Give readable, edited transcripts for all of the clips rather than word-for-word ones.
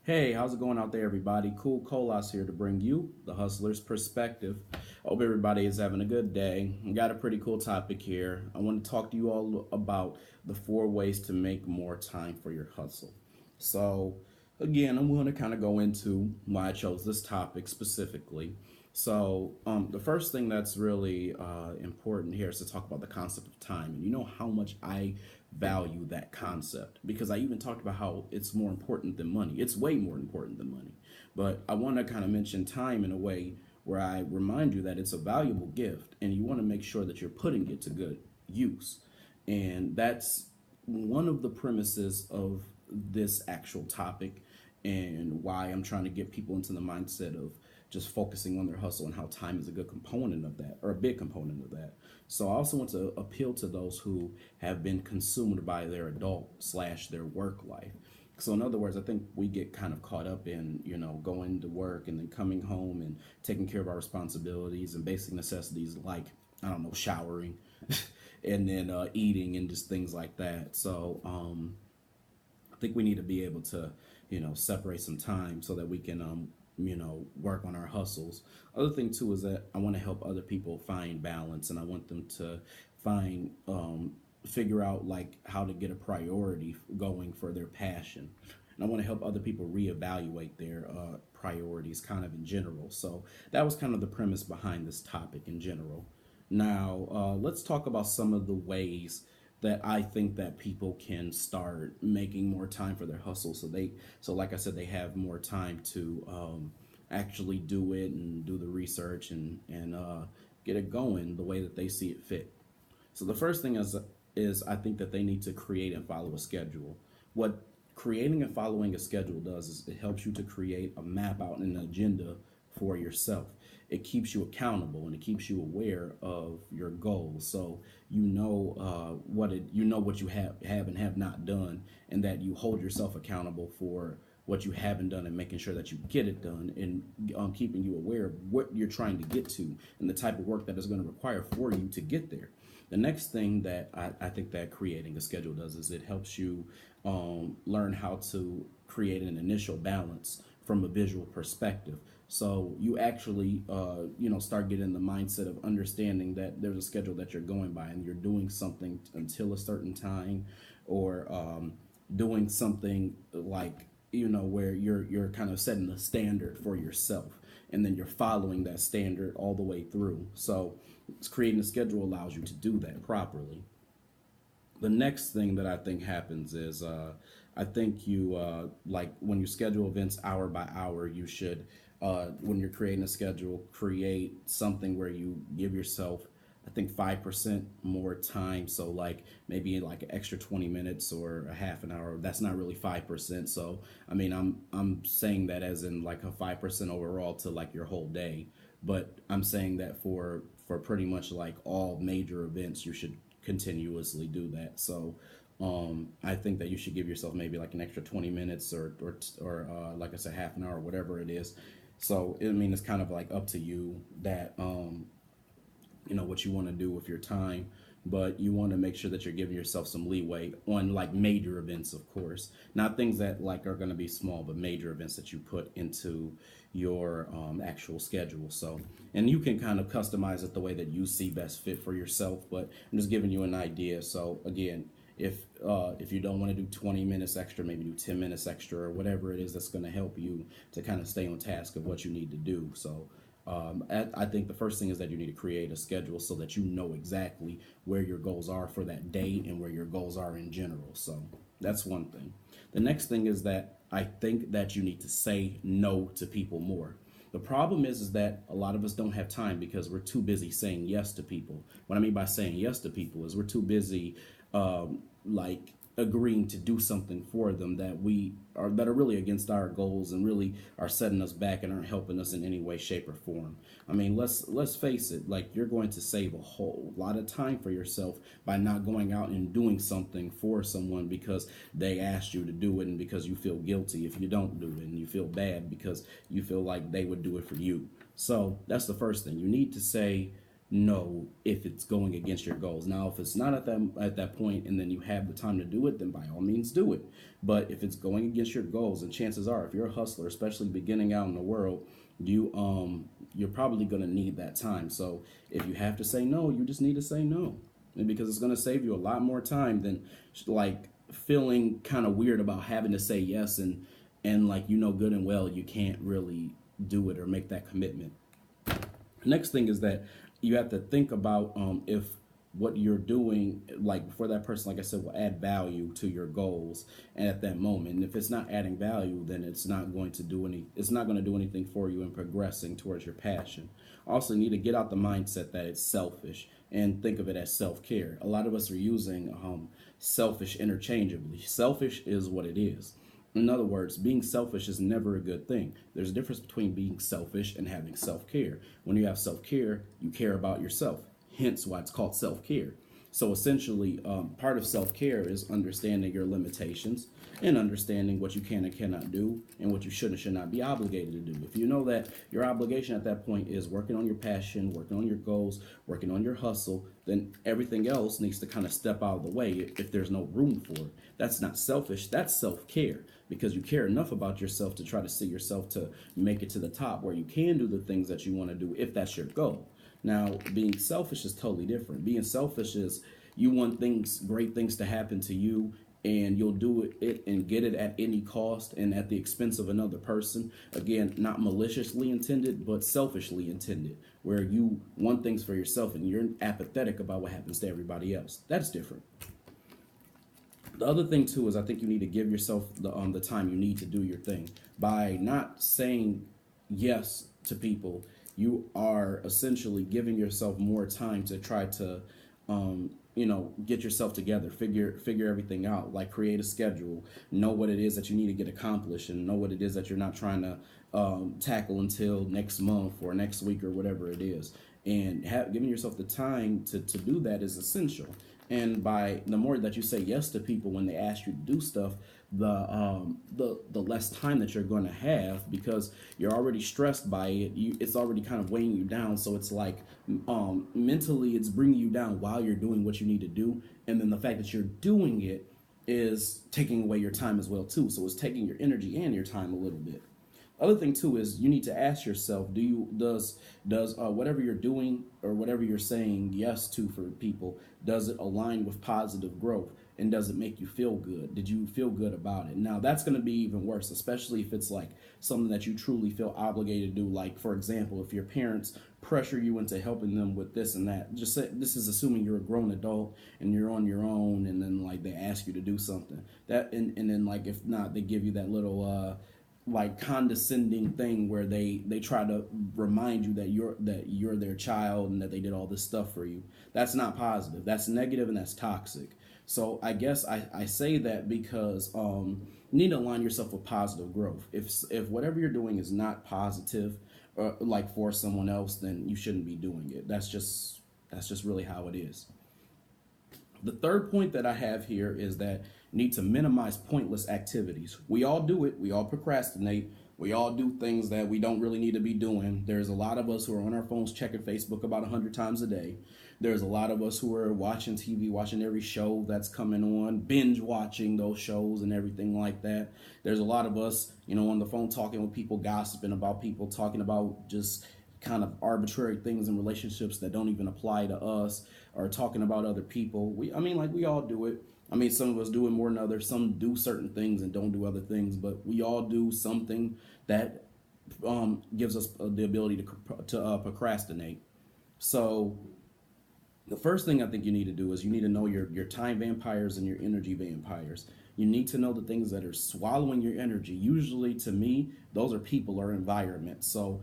Hey, how's it going out there, everybody? Cool Colas here to bring you the hustler's perspective. Hope everybody is having a good day. We got a pretty cool topic here. I want to talk to you all about the 4 ways to make more time for your hustle. So, again, I'm going to kind of go into why I chose this topic specifically. The first thing that's really important here is to talk about the concept of time. And you know how much I value that concept because I even talked about how it's more important than money. It's way more important than money. But I want to kind of mention time in a way where I remind you that it's a valuable gift and you want to make sure that you're putting it to good use. And that's one of the premises of this actual topic and why I'm trying to get people into the mindset of just focusing on their hustle and how time is a good component of that or a big component of that. So I also want to appeal to those who have been consumed by their adult slash their work life. So in other words, I think we get kind of caught up in, going to work and then coming home and taking care of our responsibilities and basic necessities like, I don't know, showering and then eating and just things like that. I think we need to be able to, separate some time so that we can, work on our hustles. Other thing too is that I want to help other people find balance, and I want them to find, figure out like how to get a priority going for their passion. And I want to help other people reevaluate their priorities, kind of in general. So that was kind of the premise behind this topic in general. Now, let's talk about some of the ways that I think that people can start making more time for their hustle. So like I said, they have more time to actually do it and do the research and get it going the way that they see it fit. So the first thing is I think that they need to create and follow a schedule. What creating and following a schedule does is it helps you to create a map out and an agenda for yourself. It keeps you accountable and it keeps you aware of your goals. So you know what you have and have not done, and that you hold yourself accountable for what you haven't done and making sure that you get it done and keeping you aware of what you're trying to get to and the type of work that is going to require for you to get there. The next thing that I think that creating a schedule does is it helps you learn how to create an initial balance from a visual perspective. So you actually, start getting the mindset of understanding that there's a schedule that you're going by and you're doing something until a certain time, or doing something like, where you're kind of setting a standard for yourself and then you're following that standard all the way through. So creating a schedule allows you to do that properly. The next thing that I think happens is I think you like when you schedule events hour by hour, you should when you're creating a schedule, create something where you give yourself, I think, 5% more time. So like maybe like an extra 20 minutes or a half an hour. That's not really 5%. So I mean, I'm saying that as in like a 5% overall to like your whole day. But I'm saying that for pretty much like all major events, you should continuously do that. So I think that you should give yourself maybe like an extra 20 minutes or like I said, half an hour, whatever it is. So I mean, it's kind of like up to you that what you want to do with your time, but you want to make sure that you're giving yourself some leeway on like major events, of course, not things that like are going to be small, but major events that you put into your actual schedule. So, and you can kind of customize it the way that you see best fit for yourself, but I'm just giving you an idea. So again, if you don't want to do 20 minutes extra, maybe do 10 minutes extra or whatever it is that's going to help you to kind of stay on task of what you need to do. So I think the first thing is that you need to create a schedule so that you know exactly where your goals are for that day and where your goals are in general. So that's one thing. The next thing is that I think that you need to say no to people more. The problem is that a lot of us don't have time because we're too busy saying yes to people. What I mean by saying yes to people is we're too busy like agreeing to do something for them that are really against our goals and really are setting us back and aren't helping us in any way, shape, or form. I mean, let's face it, like you're going to save a whole lot of time for yourself by not going out and doing something for someone because they asked you to do it and because you feel guilty if you don't do it, and you feel bad because you feel like they would do it for you. So that's the first thing. You need to say know if it's going against your goals. Now, if it's not at that point, and then you have the time to do it, then by all means do it. But if it's going against your goals, and chances are, if you're a hustler, especially beginning out in the world, you're probably going to need that time. So if you have to say no, you just need to say no, and because it's going to save you a lot more time than like feeling kind of weird about having to say yes, and like good and well you can't really do it or make that commitment. Next thing is that you have to think about if what you're doing, like for that person, like I said, will add value to your goals and at that moment. And if it's not adding value, then it's not going to do anything for you in progressing towards your passion. Also, you need to get out the mindset that it's selfish and think of it as self-care. A lot of us are using selfish interchangeably. Selfish is what it is. In other words, being selfish is never a good thing. There's a difference between being selfish and having self-care. When you have self-care, you care about yourself. Hence why it's called self-care. So essentially, part of self-care is understanding your limitations and understanding what you can and cannot do and what you should and should not be obligated to do. If you know that your obligation at that point is working on your passion, working on your goals, working on your hustle, then everything else needs to kind of step out of the way if there's no room for it. That's not selfish, that's self-care, because you care enough about yourself to try to see yourself to make it to the top where you can do the things that you want to do if that's your goal. Now, being selfish is totally different. Being selfish is you want great things to happen to you, and you'll do it and get it at any cost and at the expense of another person. Again, not maliciously intended, but selfishly intended, where you want things for yourself and you're apathetic about what happens to everybody else. That's different. The other thing too is I think you need to give yourself the time you need to do your thing. By not saying yes to people, you are essentially giving yourself more time to try to get yourself together, figure everything out, like create a schedule, know what it is that you need to get accomplished, and know what it is that you're not trying to tackle until next month or next week or whatever it is. And giving yourself the time to do that is essential. And by the more that you say yes to people when they ask you to do stuff, the less time that you're going to have, because you're already stressed by it. It's already kind of weighing you down. So it's like mentally, it's bringing you down while you're doing what you need to do, and then the fact that you're doing it is taking away your time as well too. So it's taking your energy and your time a little bit. Other thing too is you need to ask yourself: does whatever you're doing or whatever you're saying yes to for people, does it align with positive growth, and does it make you feel good? Did you feel good about it? Now that's going to be even worse, especially if it's like something that you truly feel obligated to do. Like for example, if your parents pressure you into helping them with this and that. Just say, this is assuming you're a grown adult and you're on your own, and then like they ask you to do something and then like if not, they give you that little like condescending thing where they try to remind you that you're their child and that they did all this stuff for you. That's not positive. That's negative and that's toxic. So I guess I say that because you need to align yourself with positive growth. If whatever you're doing is not positive, like for someone else, then you shouldn't be doing it. That's just really how it is. The third point that I have here is that you need to minimize pointless activities. We all do it. We all procrastinate. We all do things that we don't really need to be doing. There's a lot of us who are on our phones checking Facebook about 100 times a day. There's a lot of us who are watching TV, watching every show that's coming on, binge watching those shows and everything like that. There's a lot of us, on the phone talking with people, gossiping about people, talking about just kind of arbitrary things in relationships that don't even apply to us, or talking about other people. We all do it. Some of us do it more than others. Some do certain things and don't do other things, but we all do something that gives us the ability to procrastinate. So the first thing I think you need to do is you need to know your time vampires and your energy vampires. You need to know the things that are swallowing your energy. Usually, to me, those are people or environment. So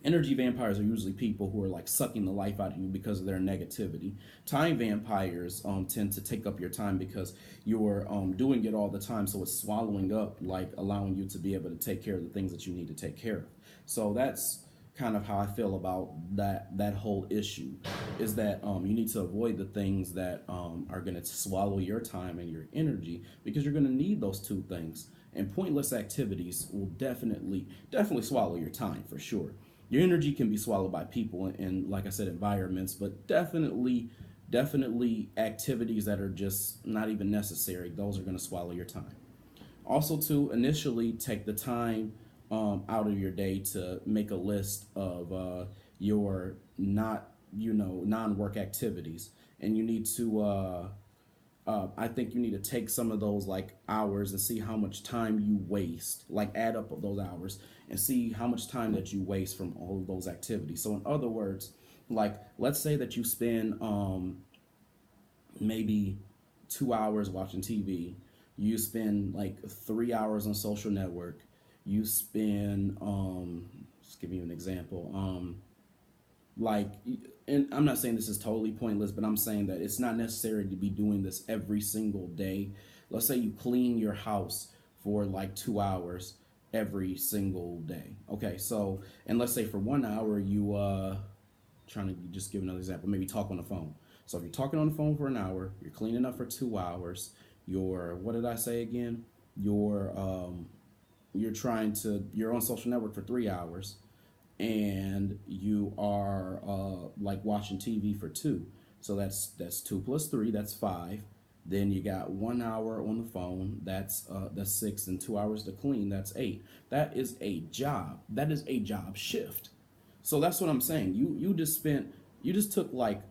energy vampires are usually people who are like sucking the life out of you because of their negativity. Time vampires tend to take up your time because you're doing it all the time, so it's swallowing up, like allowing you to be able to take care of the things that you need to take care of. So that's kind of how I feel about that whole issue, is that you need to avoid the things that are going to swallow your time and your energy, because you're going to need those two things. And pointless activities will definitely swallow your time for sure. Your energy can be swallowed by people and, like I said, environments, but definitely activities that are just not even necessary. Those are going to swallow your time. Also, to initially take the time out of your day to make a list of your not non-work activities, and you need to I think you need to take some of those like hours and see how much time you waste, like add up of those hours and see how much time that you waste from all of those activities. So in other words, like let's say that you spend maybe 2 hours watching TV, you spend like 3 hours on social network, you spend just give you an example, like, and I'm not saying this is totally pointless, but I'm saying that it's not necessary to be doing this every single day. Let's say you clean your house for like 2 hours every single day. Okay, so and let's say for 1 hour you trying to just give another example, maybe talk on the phone. So if you're talking on the phone for an hour, you're cleaning up for 2 hours, you're what did I say again? You're on social network for 3 hours, and you are like watching TV for two. So that's 2 plus 3, that's 5. Then you got 1 hour on the phone, that's 6, and 2 hours to clean, that's 8. That is a job. That is a job shift. So that's what I'm saying. You just took like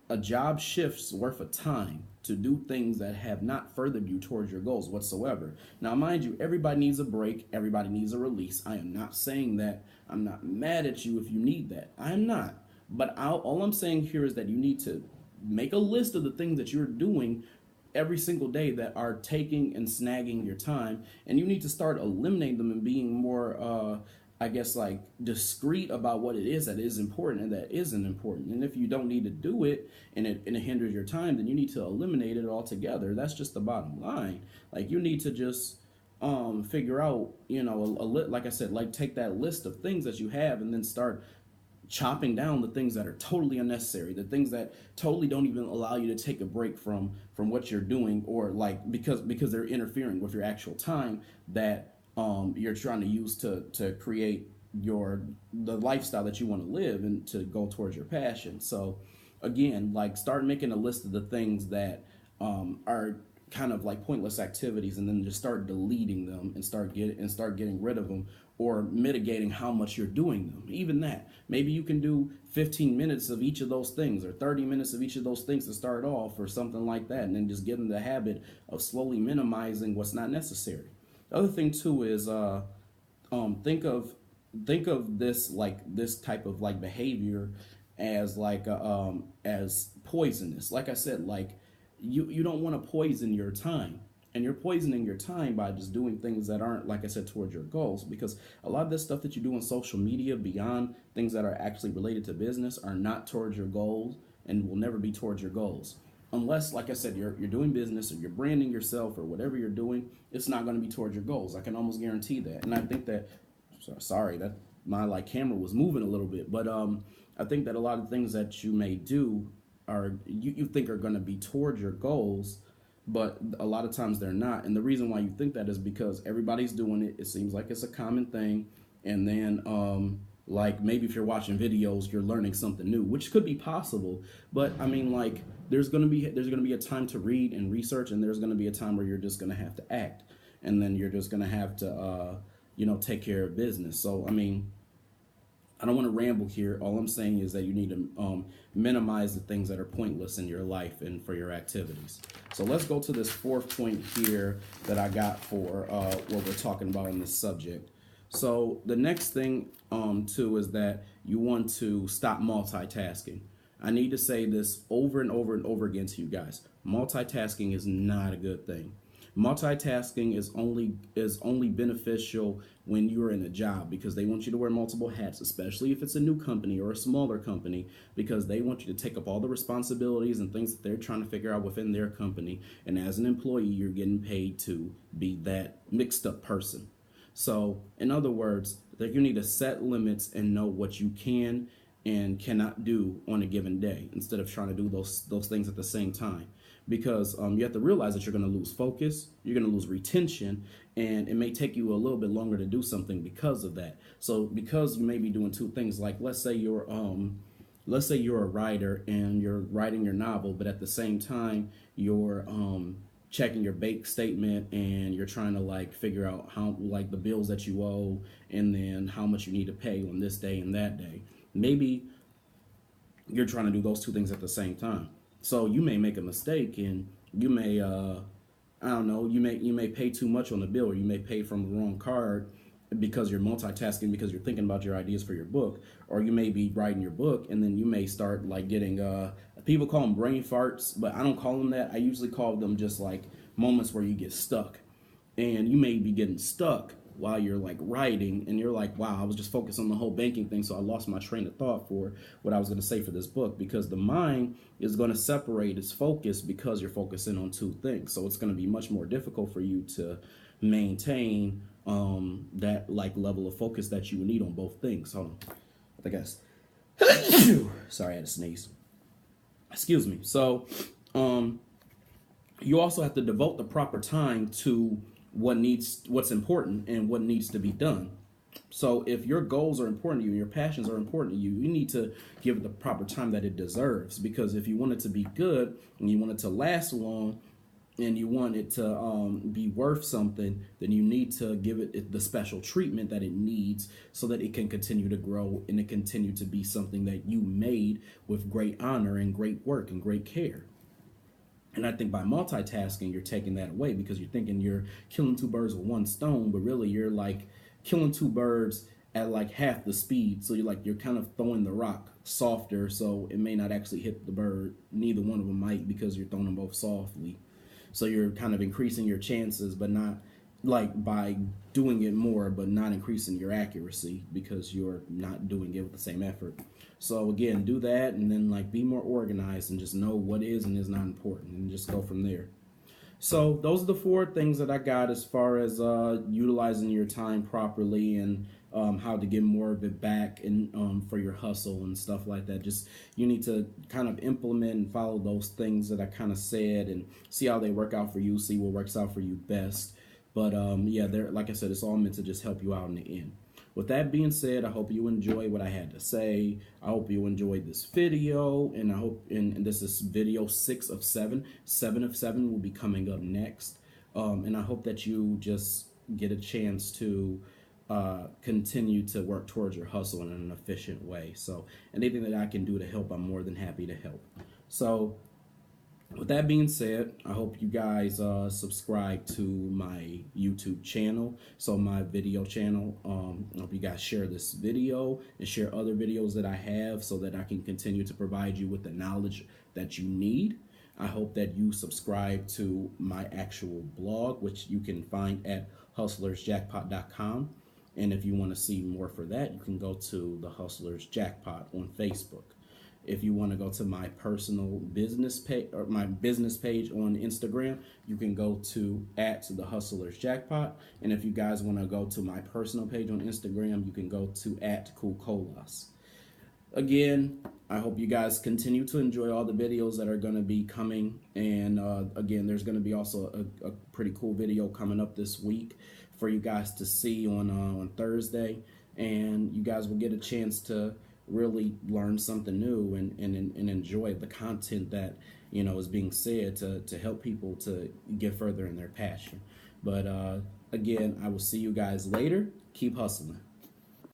a job shift's worth of time to do things that have not furthered you towards your goals whatsoever. Now, mind you, everybody needs a break. Everybody needs a release. I am not saying that. I'm not mad at you if you need that. I am not. But all I'm saying here is that you need to make a list of the things that you're doing every single day that are taking and snagging your time, and you need to start eliminating them and being more I guess like discreet about what it is that is important and that isn't important. And if you don't need to do it and it hinders your time, then you need to eliminate it altogether. That's just the bottom line. Like you need to just figure out, like I said, like take that list of things that you have and then start chopping down the things that are totally unnecessary, the things that totally don't even allow you to take a break from what you're doing, or like because they're interfering with your actual time that you're trying to use to create the lifestyle that you want to live and to go towards your passion. So again, like start making a list of the things that are kind of like pointless activities, and then just start deleting them and start getting rid of them, or mitigating how much you're doing them. Even that, maybe you can do 15 minutes of each of those things or 30 minutes of each of those things to start off or something like that, and then just get in the habit of slowly minimizing what's not necessary. The other thing too is think of this, like this type of like behavior as like as poisonous. Like I said, like you don't want to poison your time, and you're poisoning your time by just doing things that aren't, like I said, towards your goals. Because a lot of this stuff that you do on social media, beyond things that are actually related to business, are not towards your goals and will never be towards your goals. Unless, like I said, you're doing business or you're branding yourself or whatever you're doing, it's not going to be towards your goals. I can almost guarantee that. And I think that, sorry, that my like camera was moving a little bit, but I think that a lot of things that you may do are you think are going to be towards your goals, but a lot of times they're not. And the reason why you think that is because everybody's doing it. It seems like it's a common thing. And then like maybe if you're watching videos, you're learning something new, which could be possible. But I mean, like there's gonna be a time to read and research, and there's gonna be a time where you're just gonna have to act, and then you're just gonna have to take care of business. So I mean, I don't want to ramble here. All I'm saying is that you need to minimize the things that are pointless in your life and for your activities. So let's go to this fourth point here that I got for what we're talking about in this subject. So the next thing too is that you want to stop multitasking. I need to say this over and over and over again to you guys. Multitasking is not a good thing. Multitasking is only beneficial when you're in a job, because they want you to wear multiple hats, especially if it's a new company or a smaller company, because they want you to take up all the responsibilities and things that they're trying to figure out within their company. And as an employee, you're getting paid to be that mixed up person. So in other words, that you need to set limits and know what you can and cannot do on a given day, instead of trying to do those things at the same time. because you have to realize that you're going to lose focus, you're going to lose retention, and it may take you a little bit longer to do something because of that. So because you may be doing two things, like let's say you're a writer and you're writing your novel, but at the same time you're checking your bank statement and you're trying to like figure out how like the bills that you owe and then how much you need to pay on this day and that day. Maybe you're trying to do those two things at the same time. So you may make a mistake and you may I don't know, you may pay too much on the bill, or you may pay from the wrong card because you're multitasking, because you're thinking about your ideas for your book, or you may be writing your book and then you may start like getting people call them brain farts, but I don't call them that. I usually call them just like moments where you get stuck, and you may be getting stuck while you're like writing and you're like, wow, I was just focused on the whole banking thing, so I lost my train of thought for what I was going to say for this book, because the mind is going to separate its focus because you're focusing on two things. So it's going to be much more difficult for you to maintain that like level of focus that you need on both things. Hold on, I guess. Sorry, I had to sneeze. Excuse me. So you also have to devote the proper time to what's important and what needs to be done. So if your goals are important to you, your passions are important to you, you need to give it the proper time that it deserves. Because if you want it to be good and you want it to last long and you want it to be worth something, then you need to give it the special treatment that it needs so that it can continue to grow and it continue to be something that you made with great honor and great work and great care. And I think by multitasking, you're taking that away, because you're thinking you're killing two birds with one stone, but really you're like killing two birds at like half the speed. So you're kind of throwing the rock softer, so it may not actually hit the bird. Neither one of them might, because you're throwing them both softly. So you're kind of increasing your chances, but not like by doing it more, but not increasing your accuracy because you're not doing it with the same effort. So again, do that, and then like be more organized and just know what is and is not important, and just go from there. So those are the four things that I got as far as utilizing your time properly, and how to get more of it back and for your hustle and stuff like that. Just you need to kind of implement and follow those things that I kind of said and see how they work out for you, see what works out for you best. But yeah, like I said, it's all meant to just help you out in the end. With that being said, I hope you enjoy what I had to say. I hope you enjoyed this video, and I hope, and this is video 6 of 7. 7 of 7 will be coming up next. And I hope that you just get a chance to continue to work towards your hustle in an efficient way. So anything that I can do to help, I'm more than happy to help. So with that being said, I hope you guys subscribe to my YouTube channel, so my video channel. I hope you guys share this video and share other videos that I have so that I can continue to provide you with the knowledge that you need. I hope that you subscribe to my actual blog, which you can find at hustlersjackpot.com. And if you want to see more for that, you can go to the Hustlers Jackpot on Facebook. If you want to go to my personal business page, or my business page on Instagram, you can go to @the Hustlers Jackpot. And if you guys want to go to my personal page on Instagram, you can go to @coolcolas. Again, I hope you guys continue to enjoy all the videos that are going to be coming. And again, there's going to be also a pretty cool video coming up this week for you guys to see on Thursday. And you guys will get a chance to really learn something new and enjoy the content that is being said to help people to get further in their passion. But again, I will see you guys later. Keep hustling.